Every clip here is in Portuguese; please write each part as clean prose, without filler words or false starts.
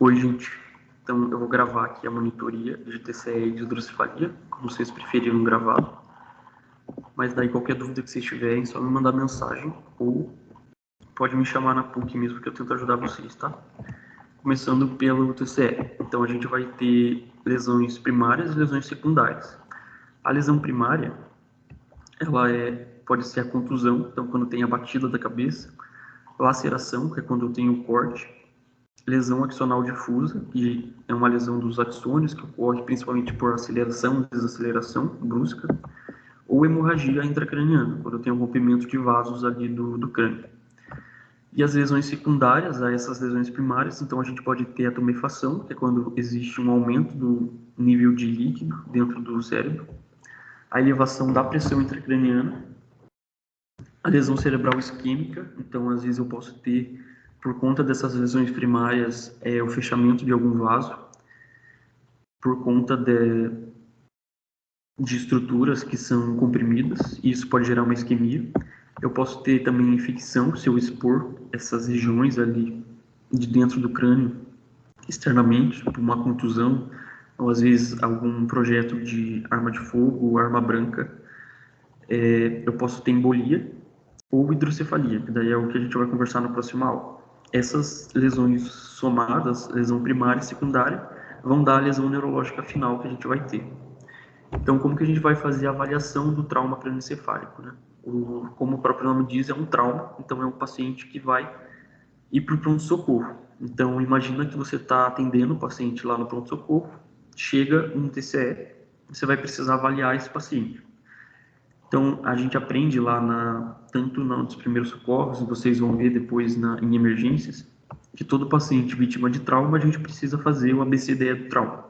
Oi, gente. Então, eu vou gravar aqui a monitoria de TCE e de hidrocefalia, como vocês preferiram gravar. Mas daí, qualquer dúvida que vocês tiverem, é só me mandar mensagem ou pode me chamar na PUC mesmo, que eu tento ajudar vocês, tá? Começando pelo TCE. Então, a gente vai ter lesões primárias e lesões secundárias. A lesão primária, pode ser a contusão, então quando tem a batida da cabeça, laceração, que é quando eu tenho o corte, lesão axonal difusa, que é uma lesão dos axônios, que ocorre principalmente por aceleração, desaceleração brusca, ou hemorragia intracraniana, quando eu tenho um rompimento de vasos ali do crânio. E as lesões secundárias a essas lesões primárias, então a gente pode ter a tumefação, que é quando existe um aumento do nível de líquido dentro do cérebro, a elevação da pressão intracraniana, a lesão cerebral isquêmica, então às vezes eu posso ter, por conta dessas lesões primárias, o fechamento de algum vaso, por conta de estruturas que são comprimidas, e isso pode gerar uma isquemia. Eu posso ter também infecção, se eu expor essas regiões ali de dentro do crânio externamente, por uma contusão, ou às vezes algum projeto de arma de fogo, arma branca. Eu posso ter embolia ou hidrocefalia, que daí é o que a gente vai conversar na próxima aula. Essas lesões somadas, lesão primária e secundária, vão dar a lesão neurológica final que a gente vai ter. Então, como que a gente vai fazer a avaliação do trauma crânioencefálico, né? Como o próprio nome diz, é um trauma, então é um paciente que vai ir para o pronto-socorro. Então, imagina que você está atendendo o paciente lá no pronto-socorro, chega um TCE, você vai precisar avaliar esse paciente. Então, a gente aprende lá, tanto nos primeiros socorros, vocês vão ver depois em emergências, que todo paciente vítima de trauma, a gente precisa fazer o ABCDE do trauma.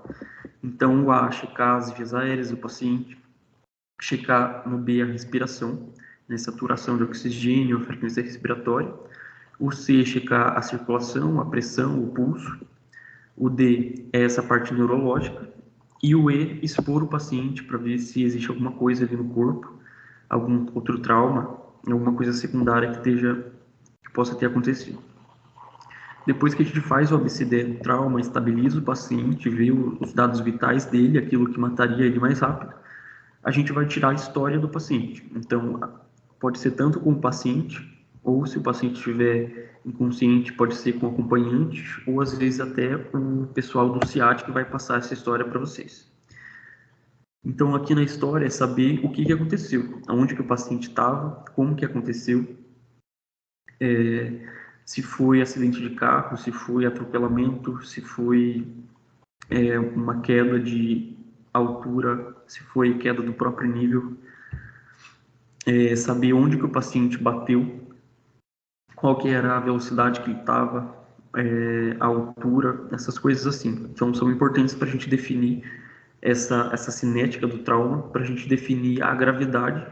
Então, o A, checar as vias aéreas do paciente, checar no B a respiração, né, saturação de oxigênio, a frequência respiratória. O C, checar a circulação, a pressão, o pulso. O D é essa parte neurológica. E o E, expor o paciente para ver se existe alguma coisa ali no corpo, algum outro trauma, alguma coisa secundária que possa ter acontecido. Depois que a gente faz o ABCD do trauma, estabiliza o paciente, vê os dados vitais dele, aquilo que mataria ele mais rápido, a gente vai tirar a história do paciente. Então, pode ser tanto com o paciente, ou se o paciente estiver inconsciente, pode ser com o acompanhante, ou às vezes até o pessoal do CIAT que vai passar essa história para vocês. Então, aqui na história é saber o que aconteceu, aonde que o paciente estava, como que aconteceu, se foi acidente de carro, se foi atropelamento, se foi uma queda de altura, se foi queda do próprio nível, saber onde que o paciente bateu, qual que era a velocidade que ele estava, a altura, essas coisas assim. Então, são importantes para a gente definir essa cinética do trauma, para a gente definir a gravidade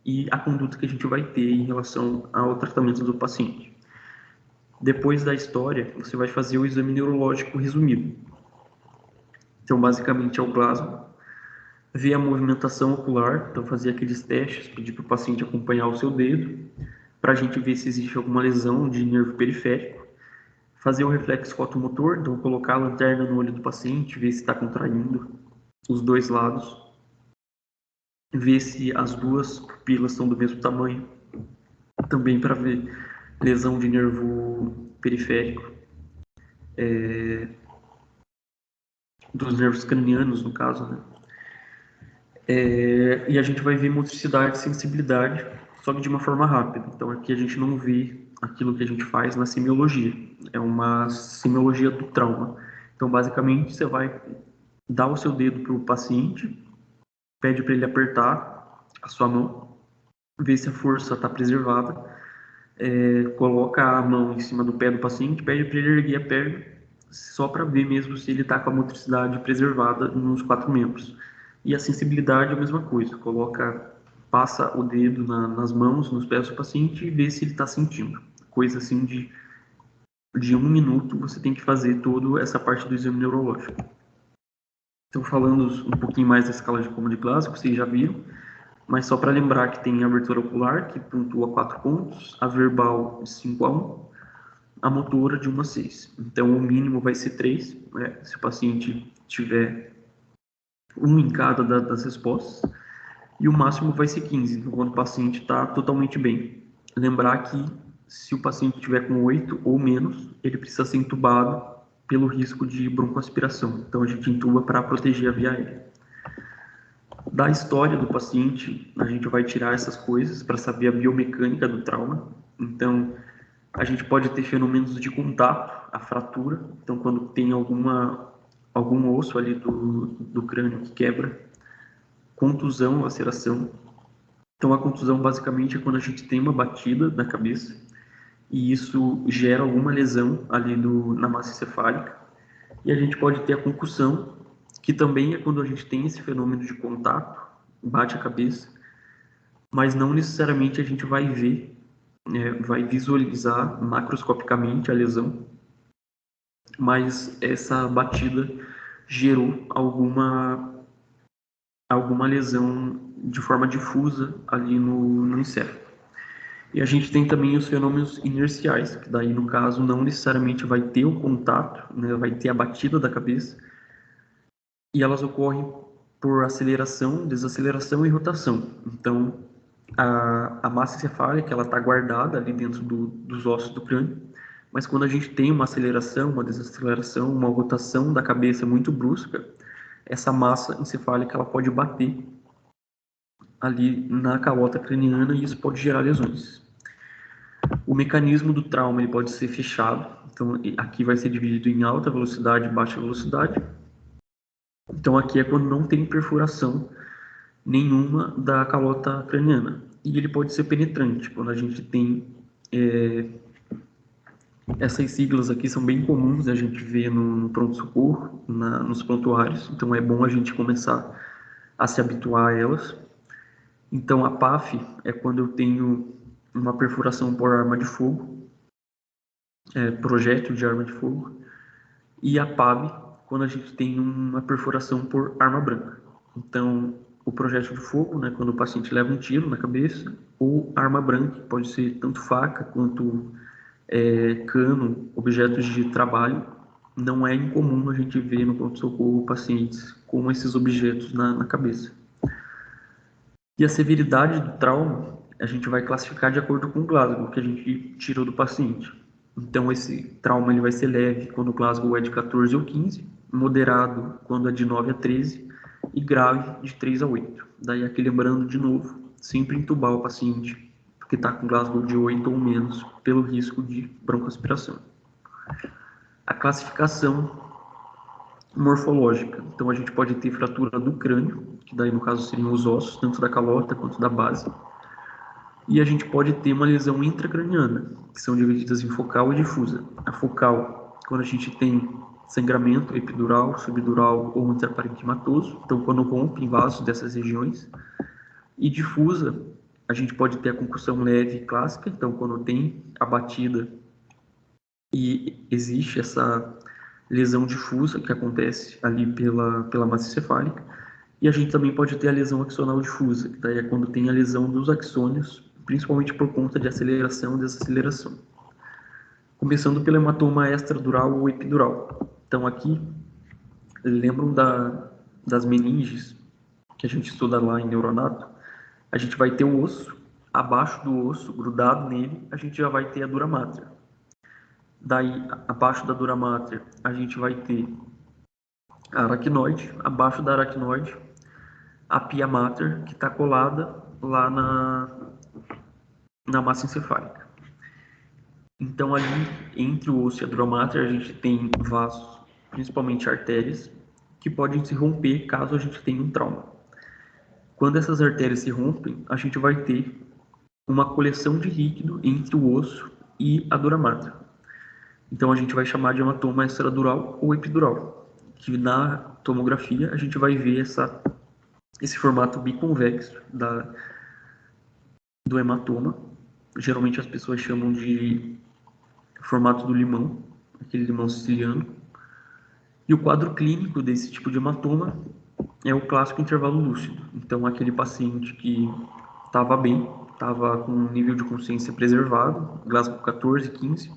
e a conduta que a gente vai ter em relação ao tratamento do paciente. Depois da história, você vai fazer o exame neurológico resumido. Então, basicamente, é o plasma, ver a movimentação ocular, então fazer aqueles testes, pedir para o paciente acompanhar o seu dedo, para a gente ver se existe alguma lesão de nervo periférico, fazer o reflexo fotomotor, então colocar a lanterna no olho do paciente, ver se está contraindo os dois lados, ver se as duas pupilas são do mesmo tamanho, também para ver lesão de nervo periférico, dos nervos cranianos, no caso, né? E a gente vai ver motricidade e sensibilidade, só que de uma forma rápida. Então aqui a gente não vê aquilo que a gente faz na semiologia, é uma semiologia do trauma. Então basicamente você vai dar o seu dedo para o paciente, pede para ele apertar a sua mão, ver se a força está preservada, coloca a mão em cima do pé do paciente, pede para ele erguer a perna, só para ver mesmo se ele está com a motricidade preservada nos 4 membros. E a sensibilidade é a mesma coisa, passa o dedo nas mãos, nos pés do paciente e vê se ele está sentindo. Coisa assim de 1 minuto, você tem que fazer toda essa parte do exame neurológico. Então, falando um pouquinho mais da escala de Como de Glasgow, vocês já viram, mas só para lembrar que tem a abertura ocular, que pontua 4 pontos, a verbal 5 a 1, a motora de 1 a 6. Então, o mínimo vai ser 3, né, se o paciente tiver 1 em cada das respostas, e o máximo vai ser 15, então, quando o paciente está totalmente bem. Lembrar que se o paciente tiver com 8 ou menos, ele precisa ser entubado pelo risco de broncoaspiração. Então, a gente intuba para proteger a via aérea. Da história do paciente, a gente vai tirar essas coisas para saber a biomecânica do trauma. Então, a gente pode ter fenômenos de contato, a fratura. Então, quando tem algum osso ali do crânio que quebra, contusão, laceração. Então, a contusão basicamente é quando a gente tem uma batida na cabeça e isso gera alguma lesão ali na massa encefálica. E a gente pode ter a concussão, que também é quando a gente tem esse fenômeno de contato, bate a cabeça, mas não necessariamente a gente vai ver, vai visualizar macroscopicamente a lesão, mas essa batida gerou alguma lesão de forma difusa ali no encéfalo. E a gente tem também os fenômenos inerciais, que daí, no caso, não necessariamente vai ter o contato, né, vai ter a batida da cabeça, e elas ocorrem por aceleração, desaceleração e rotação. Então, a massa encefálica, ela está guardada ali dentro dos ossos do crânio, mas quando a gente tem uma aceleração, uma desaceleração, uma rotação da cabeça muito brusca, essa massa encefálica ela pode bater ali na calota craniana e isso pode gerar lesões. O mecanismo do trauma ele pode ser fechado, então aqui vai ser dividido em alta velocidade e baixa velocidade. Então aqui é quando não tem perfuração nenhuma da calota craniana. E ele pode ser penetrante, quando a gente tem essas siglas aqui são bem comuns a gente ver no pronto-socorro, nos prontuários, então é bom a gente começar a se habituar a elas. Então a PAF é quando eu tenho uma perfuração por arma de fogo, projétil de arma de fogo, e a PAB quando a gente tem uma perfuração por arma branca. Então o projétil de fogo, né, quando o paciente leva um tiro na cabeça, ou arma branca, pode ser tanto faca quanto cano, objetos de trabalho. Não é incomum a gente ver no pronto-socorro pacientes com esses objetos na cabeça. E a severidade do trauma a gente vai classificar de acordo com o Glasgow que a gente tirou do paciente. Então esse trauma ele vai ser leve quando o Glasgow é de 14 ou 15, moderado quando é de 9 a 13 e grave de 3 a 8. Daí aqui lembrando de novo, sempre entubar o paciente que está com Glasgow de 8 ou menos pelo risco de broncoaspiração. A classificação morfológica. Então a gente pode ter fratura do crânio, que daí no caso seriam os ossos, tanto da calota quanto da base. E a gente pode ter uma lesão intracraniana, que são divididas em focal e difusa. A focal, quando a gente tem sangramento epidural, subdural ou intraparenquimatoso, então quando rompe vasos dessas regiões. E difusa, a gente pode ter a concussão leve clássica, então quando tem a batida e existe essa lesão difusa que acontece ali pela massa encefálica. E a gente também pode ter a lesão axonal difusa, que daí é quando tem a lesão dos axônios, principalmente por conta de aceleração e desaceleração. Começando pelo hematoma extradural ou epidural. Então aqui, lembram das meninges que a gente estuda lá em neuronato? A gente vai ter o osso, abaixo do osso, grudado nele, a gente já vai ter a dura mater. Daí, abaixo da dura mater, a gente vai ter a aracnoide, abaixo da aracnoide, a pia mater, que está colada lá na massa encefálica. Então, ali, entre o osso e a dura mater, a gente tem vasos, principalmente artérias, que podem se romper caso a gente tenha um trauma. Quando essas artérias se rompem, a gente vai ter uma coleção de líquido entre o osso e a dura mater. Então a gente vai chamar de hematoma extradural ou epidural, que na tomografia a gente vai ver esse formato biconvexo do hematoma. Geralmente as pessoas chamam de formato do limão, aquele limão siciliano. E o quadro clínico desse tipo de hematoma é o clássico intervalo lúcido. Então aquele paciente que estava bem, estava com um nível de consciência preservado, Glasgow 14, 15,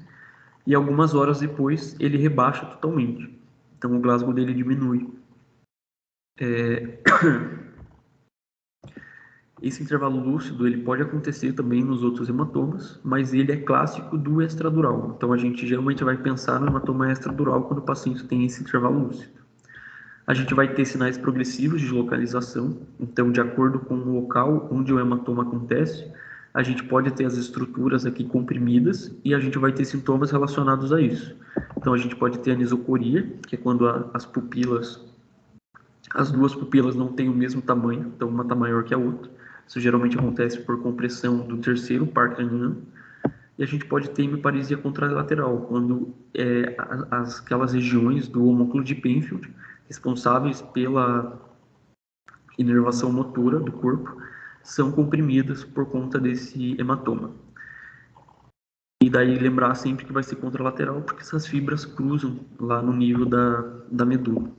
e algumas horas depois ele rebaixa totalmente. Então o Glasgow dele diminui. Esse intervalo lúcido ele pode acontecer também nos outros hematomas, mas ele é clássico do extradural. Então a gente geralmente vai pensar no hematoma extradural quando o paciente tem esse intervalo lúcido. A gente vai ter sinais progressivos de localização, então de acordo com o local onde o hematoma acontece, a gente pode ter as estruturas aqui comprimidas e a gente vai ter sintomas relacionados a isso. Então a gente pode ter anisocoria, que é quando as duas pupilas não têm o mesmo tamanho, então uma está maior que a outra. Isso geralmente acontece por compressão do terceiro par craniano. E a gente pode ter hemiparesia contralateral, quando aquelas regiões do homúnculo de Penfield, responsáveis pela inervação motora do corpo, são comprimidas por conta desse hematoma. E daí lembrar sempre que vai ser contralateral, porque essas fibras cruzam lá no nível da medula.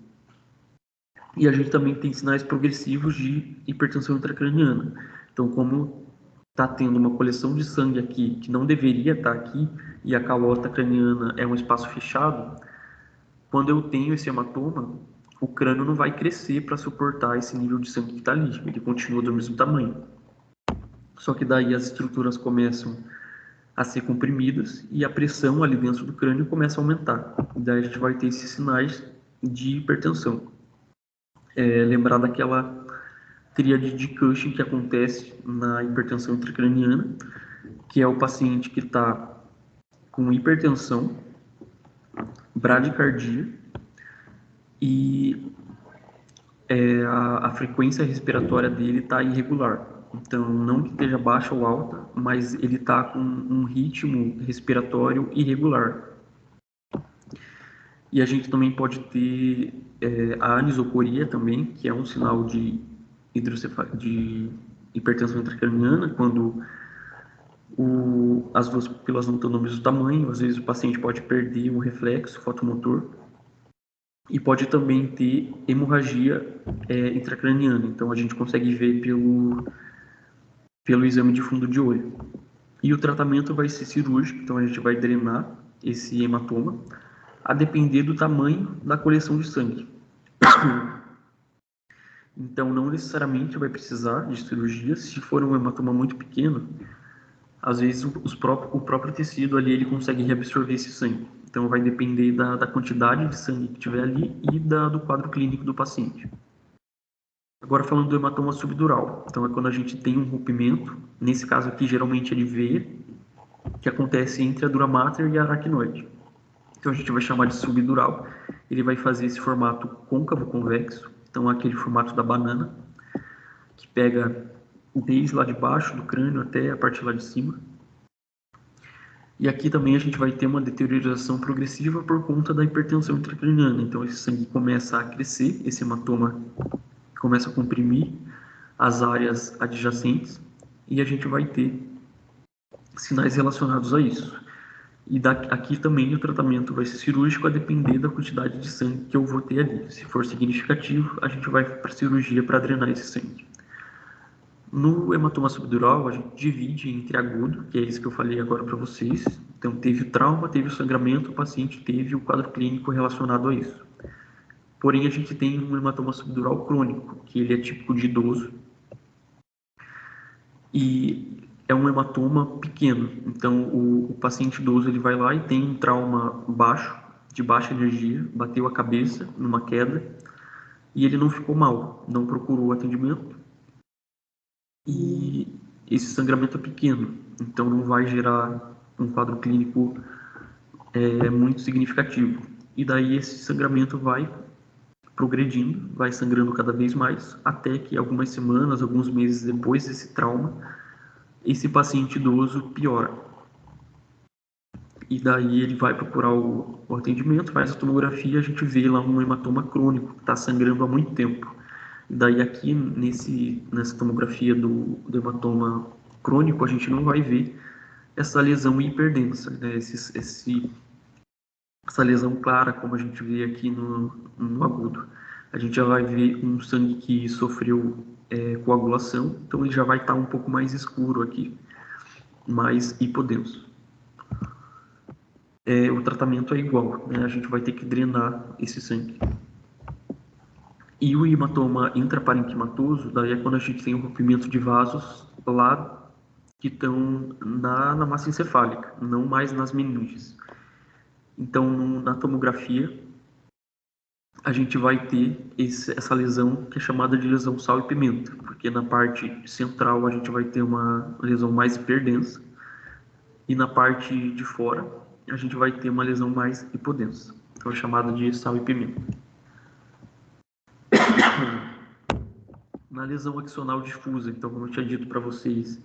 E a gente também tem sinais progressivos de hipertensão intracraniana. Então, como está tendo uma coleção de sangue aqui que não deveria estar aqui, e a calota craniana é um espaço fechado, quando eu tenho esse hematoma, o crânio não vai crescer para suportar esse nível de sangue que está ali, ele continua do mesmo tamanho. Só que daí as estruturas começam a ser comprimidas e a pressão ali dentro do crânio começa a aumentar. E daí a gente vai ter esses sinais de hipertensão. Lembrar daquela tríade de Cushing que acontece na hipertensão intracraniana, que é o paciente que está com hipertensão, bradicardia e a frequência respiratória dele está irregular. Então, não que esteja baixa ou alta, mas ele está com um ritmo respiratório irregular. E a gente também pode ter a anisocoria também, que é um sinal de hipertensão intracraniana, quando as duas pupilas não estão no mesmo tamanho, às vezes o paciente pode perder o reflexo fotomotor e pode também ter hemorragia intracraniana. Então a gente consegue ver pelo exame de fundo de olho. E o tratamento vai ser cirúrgico, então a gente vai drenar esse hematoma, a depender do tamanho da coleção de sangue. Então não necessariamente vai precisar de cirurgia. Se for um hematoma muito pequeno, às vezes o próprio tecido ali ele consegue reabsorver esse sangue. Então vai depender da quantidade de sangue que tiver ali e do quadro clínico do paciente. Agora falando do hematoma subdural. Então é quando a gente tem um rompimento, nesse caso aqui geralmente é de veia, que acontece entre a dura mater e a aracnoide. Então a gente vai chamar de subdural. Ele vai fazer esse formato côncavo convexo, então aquele formato da banana, que pega desde lá de baixo do crânio até a parte lá de cima. E aqui também a gente vai ter uma deterioração progressiva por conta da hipertensão intracraniana. Então esse sangue começa a crescer, esse hematoma começa a comprimir as áreas adjacentes e a gente vai ter sinais relacionados a isso. E aqui também o tratamento vai ser cirúrgico a depender da quantidade de sangue que eu vou ter ali. Se for significativo, a gente vai para a cirurgia para drenar esse sangue. No hematoma subdural, a gente divide entre agudo, que é esse que eu falei agora para vocês. Então, teve o trauma, teve o sangramento, o paciente teve o quadro clínico relacionado a isso. Porém, a gente tem um hematoma subdural crônico, que ele é típico de idoso. E é um hematoma pequeno. Então, o paciente idoso ele vai lá e tem um trauma baixo, de baixa energia, bateu a cabeça numa queda, e ele não ficou mal, não procurou atendimento. E esse sangramento é pequeno, então não vai gerar um quadro clínico muito significativo. E daí esse sangramento vai progredindo, vai sangrando cada vez mais, até que algumas semanas, alguns meses depois desse trauma, esse paciente idoso piora. E daí ele vai procurar o atendimento, faz a tomografia, a gente vê lá um hematoma crônico, que está sangrando há muito tempo. E daí aqui nessa tomografia do hematoma crônico, a gente não vai ver essa lesão hiperdensa, né? Essa lesão clara, como a gente vê aqui no agudo. A gente já vai ver um sangue que sofreu coagulação, então ele já vai estar um pouco mais escuro aqui, mais hipodenso. o tratamento é igual, né? A gente vai ter que drenar esse sangue. E o hematoma intraparenquimatoso, daí é quando a gente tem o rompimento de vasos lá que estão na massa encefálica, não mais nas meninges. Então, na tomografia, a gente vai ter essa lesão que é chamada de lesão sal e pimenta, porque na parte central a gente vai ter uma lesão mais hiperdensa e na parte de fora a gente vai ter uma lesão mais hipodensa, então é chamada de sal e pimenta. Na lesão axonal difusa, então, como eu tinha dito para vocês,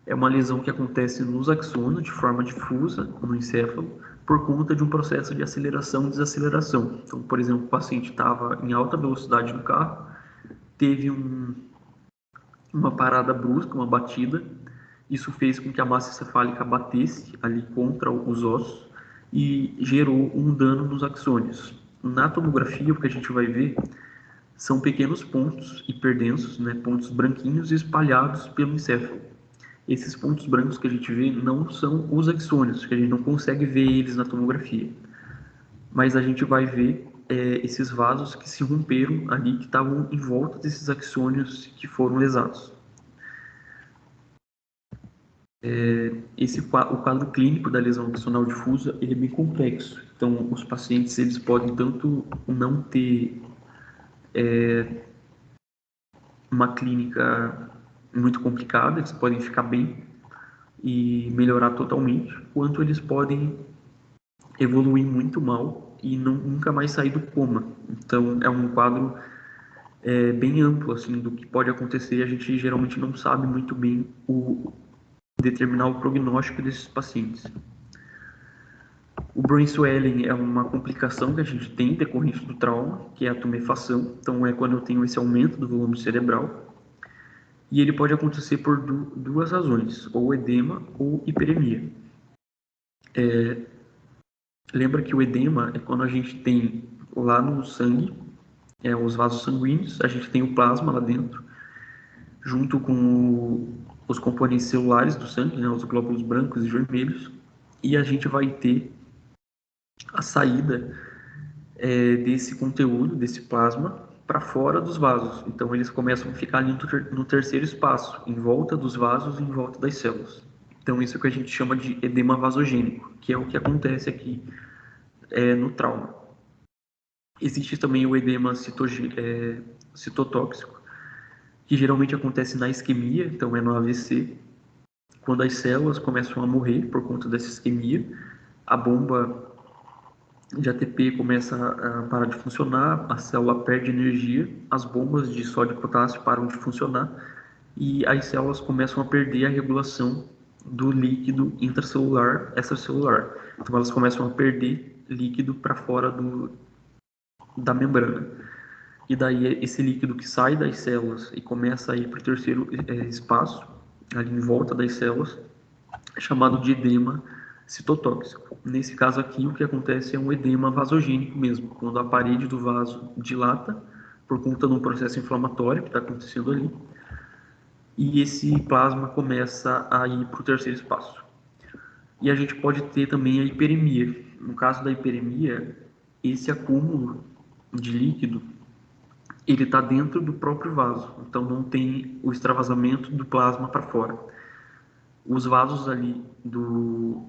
é uma lesão que acontece nos axônios de forma difusa no encéfalo por conta de um processo de aceleração e desaceleração. Então, por exemplo, o paciente estava em alta velocidade no carro, teve uma parada brusca, uma batida, isso fez com que a massa encefálica batesse ali contra os ossos e gerou um dano nos axônios. Na tomografia, o que a gente vai ver são pequenos pontos hiperdensos, né, pontos branquinhos espalhados pelo encéfalo. Esses pontos brancos que a gente vê não são os axônios, que a gente não consegue ver eles na tomografia. Mas a gente vai ver esses vasos que se romperam ali, que estavam em volta desses axônios que foram lesados. O quadro clínico da lesão axonal difusa ele é bem complexo. Então, os pacientes eles podem tanto não ter uma clínica muito complicada, eles podem ficar bem e melhorar totalmente, quanto eles podem evoluir muito mal e nunca mais sair do coma. Então, é um quadro bem amplo assim do que pode acontecer. A gente geralmente não sabe muito bem determinar o prognóstico desses pacientes. O brain swelling é uma complicação que a gente tem decorrente do trauma, que é a tumefação. Então, é quando eu tenho esse aumento do volume cerebral. E ele pode acontecer por duas razões, ou edema ou hiperemia. Lembra que o edema é quando a gente tem lá no sangue, os vasos sanguíneos, a gente tem o plasma lá dentro, junto com os componentes celulares do sangue, né, os glóbulos brancos e vermelhos, e a gente vai ter a saída desse conteúdo, desse plasma, para fora dos vasos. Então eles começam a ficar ali no terceiro espaço, em volta dos vasos e em volta das células. Então isso é o que a gente chama de edema vasogênico, que é o que acontece aqui no trauma. Existe também o edema citotóxico, que geralmente acontece na isquemia, então é no AVC, quando as células começam a morrer por conta dessa isquemia, a bomba de ATP começa a parar de funcionar, a célula perde energia, as bombas de sódio e potássio param de funcionar e as células começam a perder a regulação do líquido intracelular, extracelular. Então elas começam a perder líquido para fora da membrana. E daí esse líquido que sai das células e começa a ir para o terceiro espaço, ali em volta das células, é chamado de edema citotóxico. Nesse caso aqui, o que acontece é um edema vasogênico mesmo, quando a parede do vaso dilata por conta de um processo inflamatório que está acontecendo ali, e esse plasma começa a ir para o terceiro espaço. E a gente pode ter também a hiperemia. No caso da hiperemia, esse acúmulo de líquido ele está dentro do próprio vaso, então não tem o extravasamento do plasma para fora. Os vasos ali do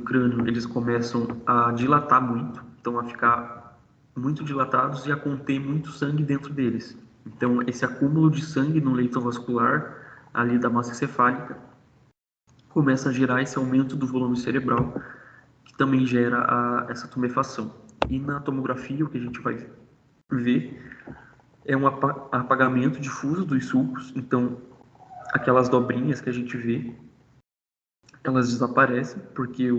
crânio, eles começam a dilatar muito, então a ficar muito dilatados e a conter muito sangue dentro deles. Então esse acúmulo de sangue no leito vascular ali da massa encefálica começa a gerar esse aumento do volume cerebral, que também gera essa tumefação. E na tomografia o que a gente vai ver é um apagamento difuso dos sulcos, então aquelas dobrinhas que a gente vê, elas desaparecem porque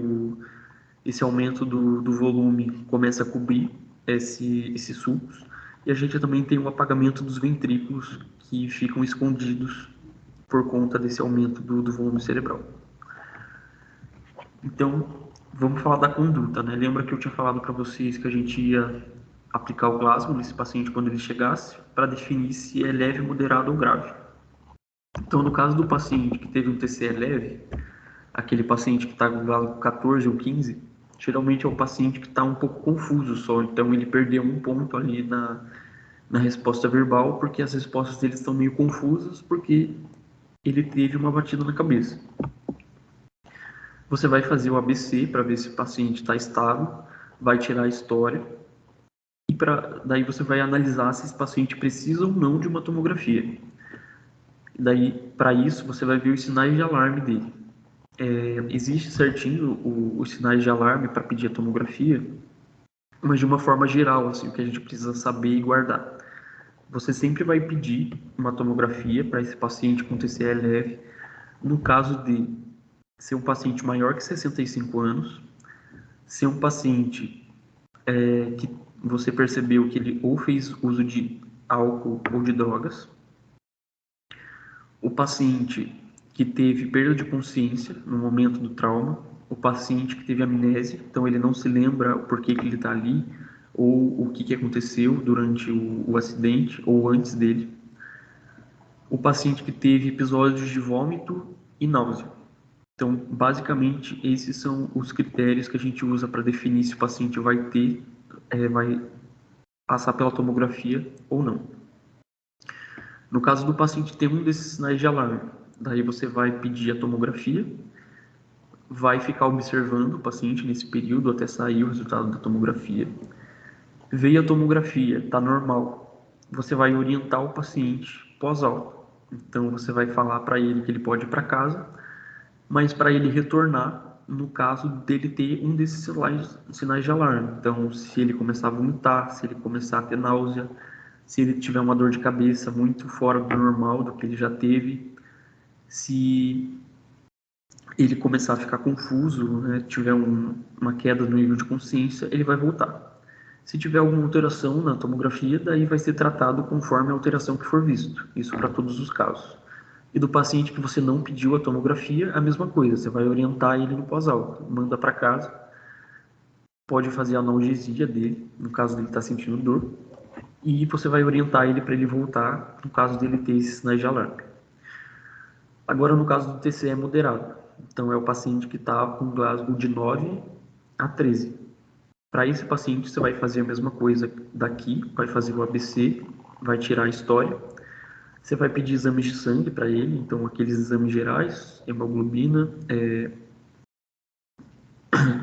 esse aumento do volume começa a cobrir esses sulcos, e a gente também tem o apagamento dos ventrículos que ficam escondidos por conta desse aumento do volume cerebral. Então, vamos falar da conduta, né? Lembra que eu tinha falado para vocês que a gente ia aplicar o Glasgow nesse paciente quando ele chegasse, para definir se é leve, moderado ou grave. Então, no caso do paciente que teve um TCE leve, aquele paciente que está com Glasgow 14 ou 15, Geralmente é o paciente que está um pouco confuso só, então ele perdeu um ponto ali na resposta verbal, porque as respostas dele estão meio confusas, porque ele teve uma batida na cabeça. Você vai fazer o ABC para ver se o paciente está estável, vai tirar a história, e daí você vai analisar se esse paciente precisa ou não de uma tomografia. Daí, para isso, você vai ver os sinais de alarme dele. Existe certinho os sinais de alarme para pedir a tomografia, mas de uma forma geral, assim, o que a gente precisa saber e guardar. Você sempre vai pedir uma tomografia para esse paciente com TCE leve, no caso de ser um paciente maior que 65 anos, ser um paciente que você percebeu que ele ou fez uso de álcool ou de drogas, o paciente que teve perda de consciência no momento do trauma, o paciente que teve amnésia, então ele não se lembra o porquê que ele está ali, ou o que aconteceu durante o acidente ou antes dele, o paciente que teve episódios de vômito e náusea. Então, basicamente, esses são os critérios que a gente usa para definir se o paciente vai passar pela tomografia ou não. No caso do paciente ter um desses sinais de alarme, daí você vai pedir a tomografia, vai ficar observando o paciente nesse período até sair o resultado da tomografia. Veio a tomografia, está normal, você vai orientar o paciente pós-alta. Então, você vai falar para ele que ele pode ir para casa, mas para ele retornar no caso dele ter um desses sinais de alarme. Então, se ele começar a vomitar, se ele começar a ter náusea, se ele tiver uma dor de cabeça muito fora do normal, do que ele já teve, se ele começar a ficar confuso, né, tiver uma queda no nível de consciência, ele vai voltar. Se tiver alguma alteração na tomografia, daí vai ser tratado conforme a alteração que for visto. Isso para todos os casos. E do paciente que você não pediu a tomografia, a mesma coisa. Você vai orientar ele no pós-alta, manda para casa, pode fazer a analgesia dele, no caso dele estar sentindo dor, e você vai orientar ele para ele voltar, no caso dele ter esses sinais de alarme. Agora, no caso do TCE moderado, então é o paciente que está com Glasgow de 9 a 13. Para esse paciente, você vai fazer a mesma coisa daqui, vai fazer o ABC, vai tirar a história, você vai pedir exames de sangue para ele, então aqueles exames gerais, hemoglobina,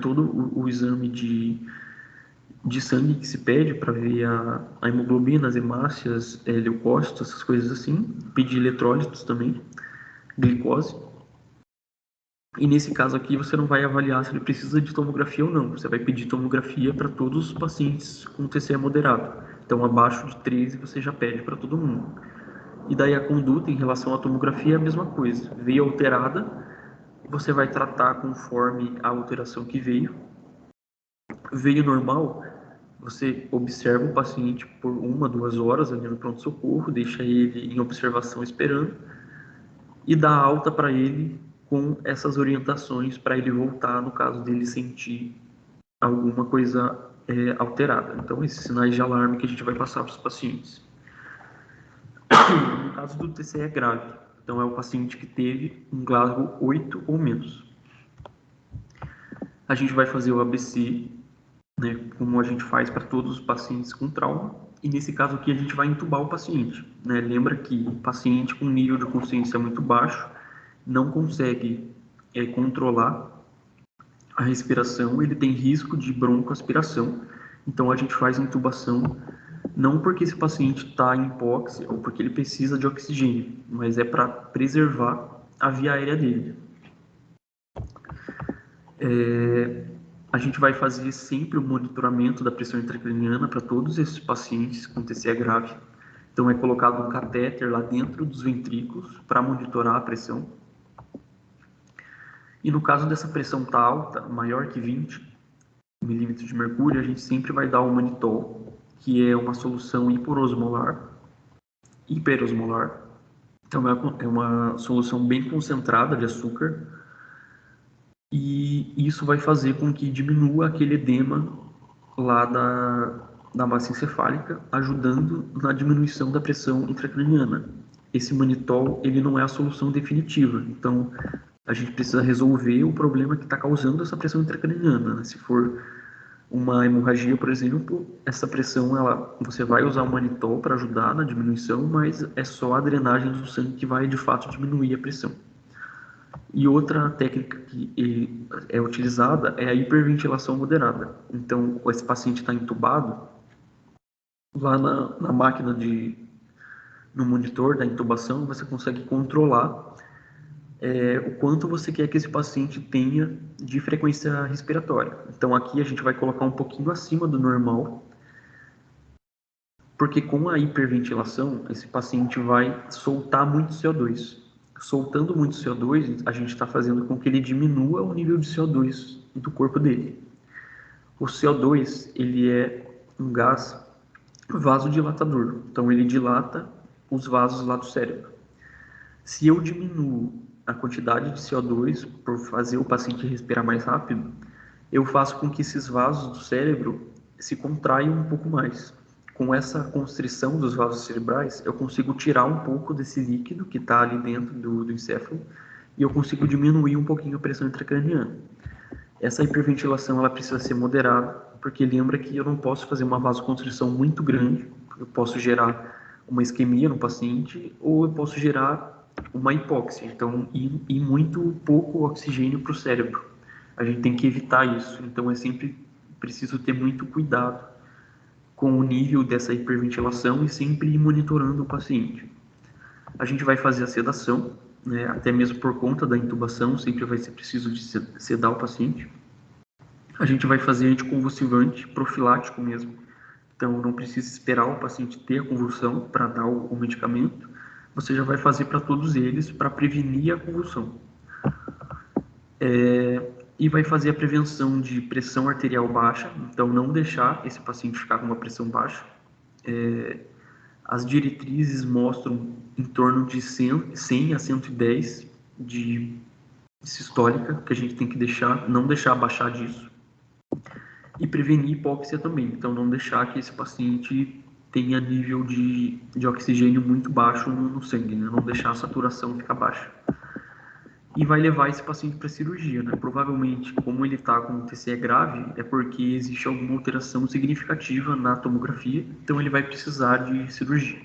todo o exame de sangue que se pede para ver a hemoglobina, as hemácias, leucócitos, essas coisas assim, pedir eletrólitos também, glicose. E nesse caso aqui você não vai avaliar se ele precisa de tomografia ou não, você vai pedir tomografia para todos os pacientes com TCE moderado. Então abaixo de 13 você já pede para todo mundo. E daí a conduta em relação à tomografia é a mesma coisa. Veio alterada, você vai tratar conforme a alteração que veio. Veio normal, você observa o paciente por 1, 2 horas ali no pronto-socorro, deixa ele em observação esperando e dá alta para ele com essas orientações para ele voltar no caso dele sentir alguma coisa alterada. Então, esses sinais de alarme que a gente vai passar para os pacientes. No caso do TCE grave, então é o paciente que teve um Glasgow 8 ou menos. A gente vai fazer o ABC, né, como a gente faz para todos os pacientes com trauma, e nesse caso aqui a gente vai entubar o paciente. Né? Lembra que o paciente com nível de consciência muito baixo não consegue controlar a respiração, ele tem risco de broncoaspiração, então a gente faz intubação não porque esse paciente está em hipóxia ou porque ele precisa de oxigênio, mas é para preservar a via aérea dele. A gente vai fazer sempre o monitoramento da pressão intracraniana para todos esses pacientes com TCE grave. Então é colocado um catéter lá dentro dos ventrículos para monitorar a pressão. E no caso dessa pressão tá alta, maior que 20 milímetros de mercúrio, a gente sempre vai dar o manitol, que é uma solução hiperosmolar. Então é uma solução bem concentrada de açúcar, e isso vai fazer com que diminua aquele edema lá da massa encefálica, ajudando na diminuição da pressão intracraniana. Esse manitol, ele não é a solução definitiva, então a gente precisa resolver o problema que está causando essa pressão intracraniana, né? Se for uma hemorragia, por exemplo, essa pressão, você vai usar o manitol para ajudar na diminuição, mas é só a drenagem do sangue que vai de fato diminuir a pressão. E outra técnica que é utilizada é a hiperventilação moderada. Então, esse paciente está entubado, lá na máquina no monitor da intubação, você consegue controlar o quanto você quer que esse paciente tenha de frequência respiratória. Então, aqui a gente vai colocar um pouquinho acima do normal, porque com a hiperventilação, esse paciente vai soltar muito CO2. Soltando muito CO2, a gente está fazendo com que ele diminua o nível de CO2 do corpo dele. O CO2, ele é um gás vasodilatador, então ele dilata os vasos lá do cérebro. Se eu diminuo a quantidade de CO2 por fazer o paciente respirar mais rápido, eu faço com que esses vasos do cérebro se contraiam um pouco mais. Com essa constrição dos vasos cerebrais, eu consigo tirar um pouco desse líquido que está ali dentro do encéfalo e eu consigo diminuir um pouquinho a pressão intracraniana. Essa hiperventilação ela precisa ser moderada, porque lembra que eu não posso fazer uma vasoconstrição muito grande, eu posso gerar uma isquemia no paciente ou eu posso gerar uma hipóxia, então ir muito pouco oxigênio para o cérebro. A gente tem que evitar isso, então é sempre preciso ter muito cuidado com o nível dessa hiperventilação e sempre ir monitorando o paciente. A gente vai fazer a sedação, né, até mesmo por conta da intubação, sempre vai ser preciso de sedar o paciente. A gente vai fazer anticonvulsivante profilático mesmo, então não precisa esperar o paciente ter a convulsão para dar o medicamento, você já vai fazer para todos eles para prevenir a convulsão. E vai fazer a prevenção de pressão arterial baixa, então não deixar esse paciente ficar com uma pressão baixa. As diretrizes mostram em torno de 100 a 110 de sistólica, que a gente tem que não deixar abaixar disso. E prevenir hipóxia também, então não deixar que esse paciente tenha nível de oxigênio muito baixo no sangue, né? Não deixar a saturação ficar baixa. E vai levar esse paciente para cirurgia, né? Provavelmente, como ele está com um TCE grave, é porque existe alguma alteração significativa na tomografia, então ele vai precisar de cirurgia.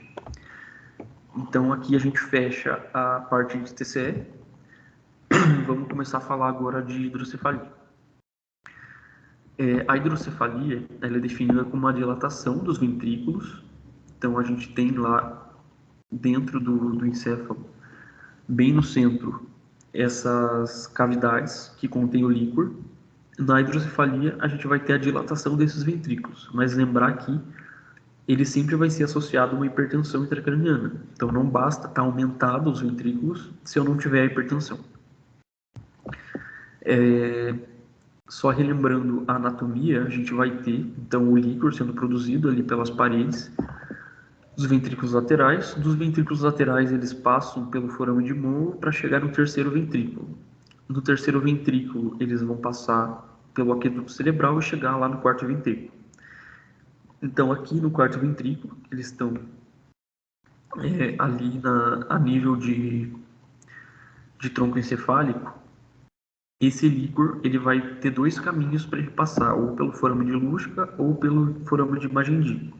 Então aqui a gente fecha a parte de TCE. Vamos começar a falar agora de hidrocefalia. A hidrocefalia ela é definida como uma dilatação dos ventrículos. Então a gente tem lá dentro do encéfalo, bem no centro, essas cavidades que contêm o líquor. Na hidrocefalia a gente vai ter a dilatação desses ventrículos, mas lembrar que ele sempre vai ser associado a uma hipertensão intracraniana. Então não basta estar aumentado os ventrículos se eu não tiver a hipertensão. Só relembrando a anatomia, a gente vai ter então o líquor sendo produzido ali pelas paredes dos ventrículos laterais. Dos ventrículos laterais eles passam pelo forame de Monro para chegar no terceiro ventrículo. No terceiro ventrículo eles vão passar pelo aqueduto cerebral e chegar lá no quarto ventrículo. Então aqui no quarto ventrículo eles estão ali a nível de tronco encefálico. Esse líquor ele vai ter dois caminhos para ele passar, ou pelo forame de Luschka ou pelo forame de Magendie.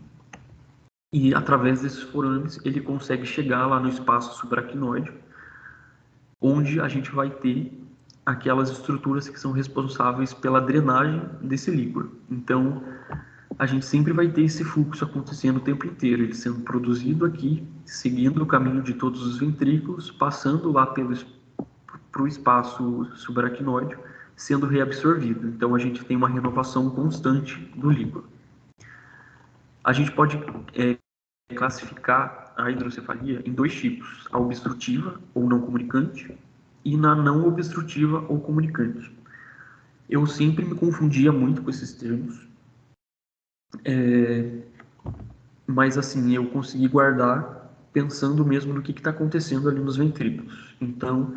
E através desses forames ele consegue chegar lá no espaço subaracnoide, onde a gente vai ter aquelas estruturas que são responsáveis pela drenagem desse líquor. Então a gente sempre vai ter esse fluxo acontecendo o tempo inteiro, ele sendo produzido aqui, seguindo o caminho de todos os ventrículos, passando lá para o espaço subaracnoide, sendo reabsorvido. Então a gente tem uma renovação constante do líquor. A gente pode classificar a hidrocefalia em dois tipos: a obstrutiva ou não comunicante e na não obstrutiva ou comunicante. Eu sempre me confundia muito com esses termos, mas assim, eu consegui guardar pensando mesmo no que está acontecendo ali nos ventrículos. Então,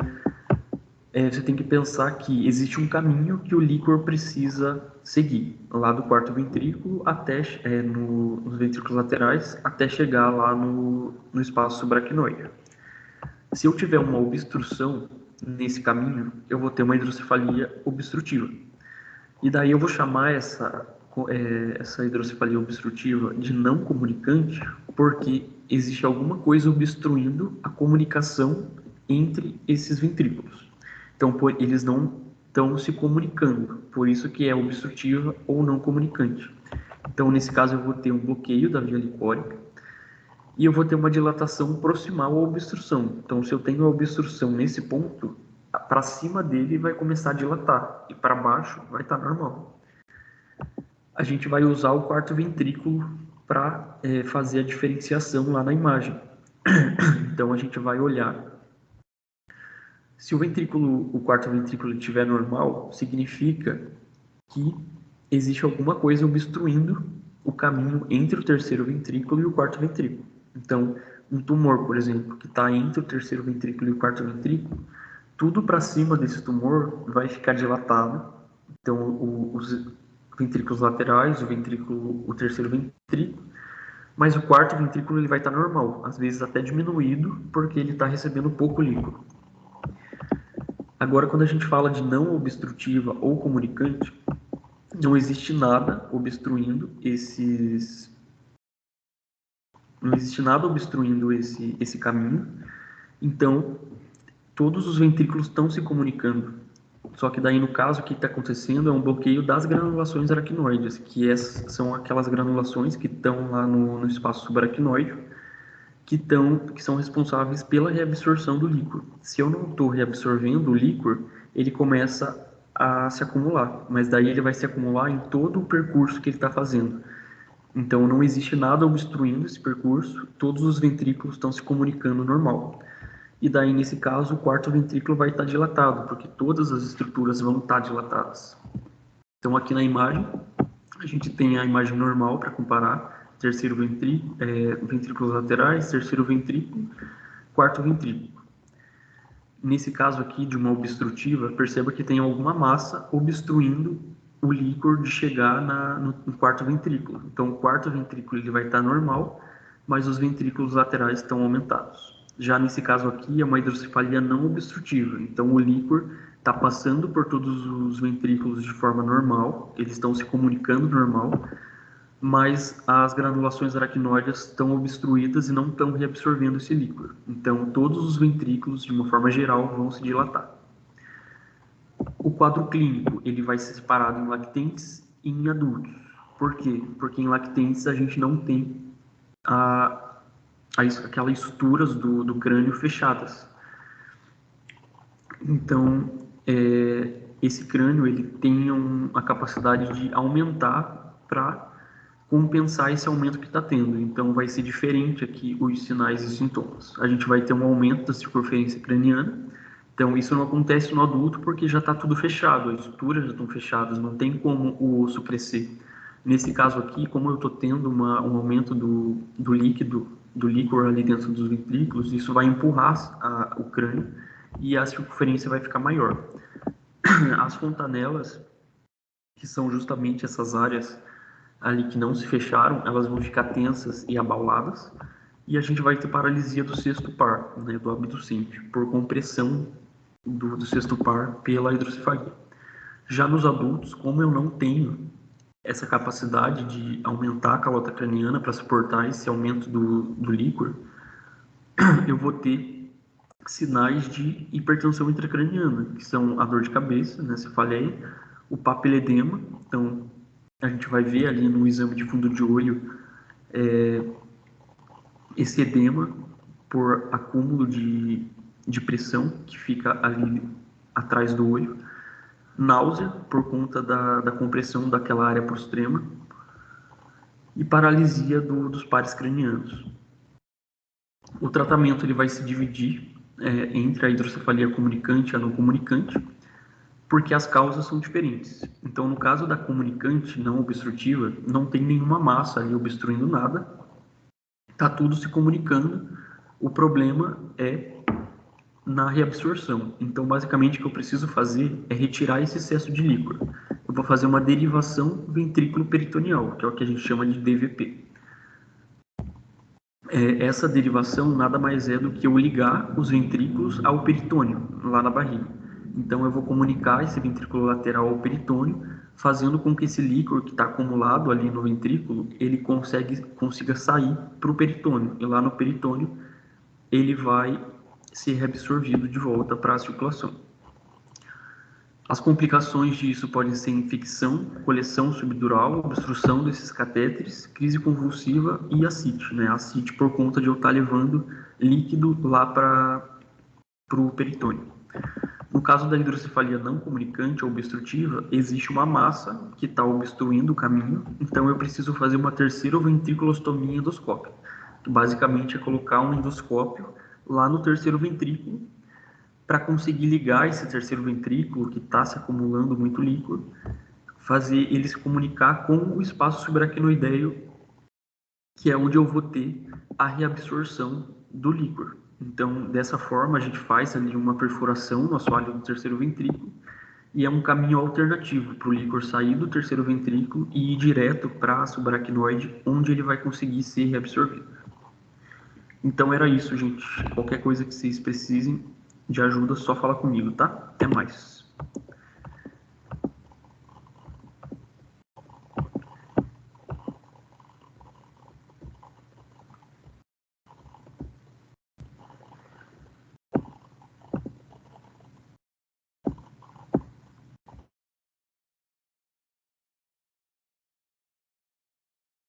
você tem que pensar que existe um caminho que o líquor precisa seguir, lá do quarto ventrículo até nos ventrículos laterais, até chegar lá no espaço subaracnoide. Se eu tiver uma obstrução, nesse caminho, eu vou ter uma hidrocefalia obstrutiva. E daí eu vou chamar essa hidrocefalia obstrutiva de não comunicante, porque existe alguma coisa obstruindo a comunicação entre esses ventrículos. Então, eles não estão se comunicando, por isso que é obstrutiva ou não comunicante. Então, nesse caso, eu vou ter um bloqueio da via licórica e eu vou ter uma dilatação proximal à obstrução. Então, se eu tenho a obstrução nesse ponto, para cima dele vai começar a dilatar e para baixo vai estar normal. A gente vai usar o quarto ventrículo para fazer a diferenciação lá na imagem. Então, a gente vai olhar. Se o quarto ventrículo estiver normal, significa que existe alguma coisa obstruindo o caminho entre o terceiro ventrículo e o quarto ventrículo. Então, um tumor, por exemplo, que está entre o terceiro ventrículo e o quarto ventrículo, tudo para cima desse tumor vai ficar dilatado. Então, os ventrículos laterais, o terceiro ventrículo, mas o quarto ventrículo ele vai estar normal, às vezes até diminuído, porque ele está recebendo pouco líquido. Agora, quando a gente fala de não obstrutiva ou comunicante, não existe nada obstruindo esse caminho. Então, todos os ventrículos estão se comunicando. Só que daí, no caso, o que está acontecendo é um bloqueio das granulações aracnoides, que são aquelas granulações que estão lá no espaço subaracnoide, que são responsáveis pela reabsorção do líquor. Se eu não estou reabsorvendo o líquor, ele começa a se acumular, mas daí ele vai se acumular em todo o percurso que ele está fazendo. Então não existe nada obstruindo esse percurso, todos os ventrículos estão se comunicando normal. E daí, nesse caso, o quarto ventrículo vai estar dilatado, porque todas as estruturas vão estar dilatadas. Então aqui na imagem, a gente tem a imagem normal para comparar, terceiro ventrículo, ventrículos laterais, terceiro ventrículo, quarto ventrículo. Nesse caso aqui de uma obstrutiva, perceba que tem alguma massa obstruindo o líquor de chegar no quarto ventrículo. Então o quarto ventrículo ele vai estar normal, mas os ventrículos laterais estão aumentados. Já nesse caso aqui é uma hidrocefalia não obstrutiva, então o líquor está passando por todos os ventrículos de forma normal, eles estão se comunicando normal, mas as granulações aracnoides estão obstruídas e não estão reabsorvendo esse líquor. Então, todos os ventrículos, de uma forma geral, vão se dilatar. O quadro clínico, ele vai ser separado em lactentes e em adultos. Por quê? Porque em lactentes a gente não tem aquelas estruturas do crânio fechadas. Então, esse crânio ele tem a capacidade de aumentar para compensar esse aumento que está tendo. Então, vai ser diferente aqui os sinais e sintomas. A gente vai ter um aumento da circunferência craniana. Então, isso não acontece no adulto porque já está tudo fechado, as estruturas já estão fechadas, não tem como o osso crescer. Nesse caso aqui, como eu estou tendo um aumento do líquor ali dentro dos ventrículos, isso vai empurrar o crânio e a circunferência vai ficar maior. As fontanelas, que são justamente essas áreas ali que não se fecharam, elas vão ficar tensas e abauladas, e a gente vai ter paralisia do sexto par, né, do abducente, por compressão do sexto par pela hidrocefalia. Já nos adultos, como eu não tenho essa capacidade de aumentar a calota craniana para suportar esse aumento do líquor, eu vou ter sinais de hipertensão intracraniana, que são a dor de cabeça, né, cefaleia, o papiledema. Então, a gente vai ver ali no exame de fundo de olho esse edema por acúmulo de pressão que fica ali atrás do olho, náusea por conta da compressão daquela área prostrema e paralisia dos pares cranianos. O tratamento ele vai se dividir entre a hidrocefalia comunicante e a não comunicante, porque as causas são diferentes. Então, no caso da comunicante não obstrutiva, não tem nenhuma massa ali obstruindo nada, está tudo se comunicando, o problema é na reabsorção. Então, basicamente, o que eu preciso fazer é retirar esse excesso de líquor. Eu vou fazer uma derivação ventrículo-peritoneal, que é o que a gente chama de DVP. Essa derivação nada mais é do que eu ligar os ventrículos ao peritônio, lá na barriga. Então, eu vou comunicar esse ventrículo lateral ao peritônio, fazendo com que esse líquor que está acumulado ali no ventrículo, ele consiga sair para o peritônio. E lá no peritônio, ele vai ser reabsorvido de volta para a circulação. As complicações disso podem ser infecção, coleção subdural, obstrução desses catéteres, crise convulsiva e ascite, né? Ascite por conta de eu estar levando líquido lá para o peritônio. No caso da hidrocefalia não comunicante ou obstrutiva, existe uma massa que está obstruindo o caminho, então eu preciso fazer uma terceira ventriculostomia endoscópica, que basicamente é colocar um endoscópio lá no terceiro ventrículo, para conseguir ligar esse terceiro ventrículo que está se acumulando muito líquido, fazer ele se comunicar com o espaço subaracnoideo, que é onde eu vou ter a reabsorção do líquor. Então, dessa forma, a gente faz ali uma perfuração no assoalho do terceiro ventrículo e é um caminho alternativo para o líquor sair do terceiro ventrículo e ir direto para a subaracnoide, onde ele vai conseguir ser reabsorvido. Então era isso, gente. Qualquer coisa que vocês precisem de ajuda, só fala comigo, tá? Até mais.